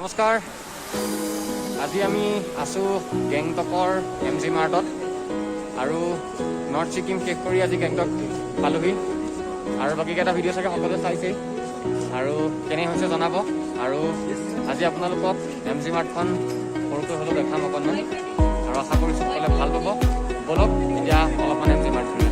নমস্কাৰ আজি আমি আছো গেংটকৰ এম জি মাৰ্গত আৰু নৰ্থ ছিকিম শেষ কৰি আজি গেংটক পালোহি আৰু বাকীকেইটা ভিডিঅ' চাগে সকলোৱে চাইছে আৰু কেনে হৈছে জনাব আৰু আজি আপোনালোকক এম জি মাৰ্গখন সৰুকৈ হ'লেও দেখাম অকণমান আৰু আশা কৰিছোঁ সকলোৱে ভাল পাব বলক এতিয়া অলপমান এম জি মাৰ্গ ফুৰি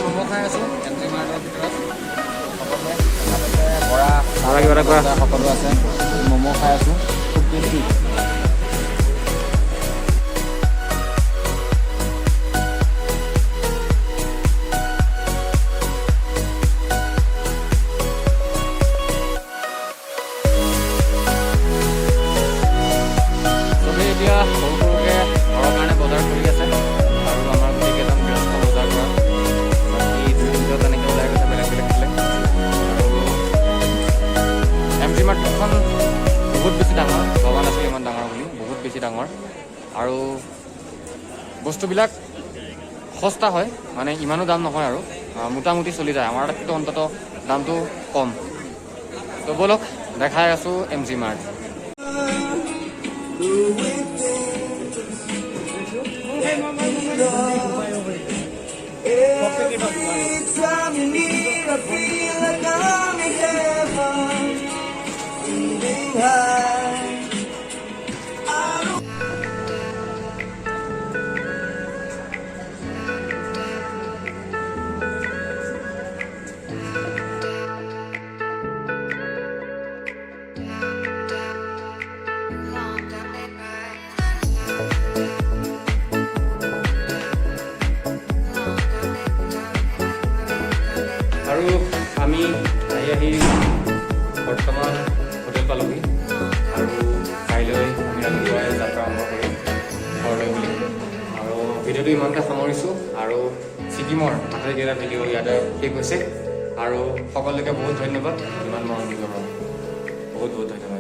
ম'ম' খাই আছোঁ এম জি মাৰ্গৰ ভিতৰত সকলো আছে ম'ম' খাই আছোঁ খুব টেষ্টি চবেই এতিয়া সৰু সৰুকৈ ঘৰৰ কাৰণে বজাৰ কৰি আছে আৰু আমাৰ গোটেইকেইজন ব্যস্ত বজাৰ কৰা তেনেকৈ ওলাই গৈছে বেলেগ বেলেগ ফালে আৰু এম জি মাৰ্গখন বহুত বেছি ডাঙৰ ভবা নাছিল ইমান ডাঙৰ বুলি বহুত বেছি ডাঙৰ আৰু বস্তুবিলাক সস্তা হয় মানে ইমানো দাম নহয় আৰু মোটামুটি চলি যায় আমাৰ তাততো অন্ততঃ দামটো কম তো ব'লক দেখাই আছোঁ M G Marg Anytime you need, I feel like I'm in heaven, feeling high. আৰু আমি আহি বৰ্তমান হোটেল পালোহি আৰু কাইলৈ আমি ৰাতিপুৱাই যাত্ৰা আৰম্ভ কৰিম ঘৰলৈ বুলি আৰু ভিডিঅ'টো ইমানতে সামৰিছোঁ আৰু ছিকিমৰ আটাইকেইটা ভিডিঅ' ইয়াতে শেষ হৈছে আৰু সকলোকে বহুত ধন্যবাদ ইমান মৰম দিবৰ বাবে বহুত বহুত ধন্যবাদ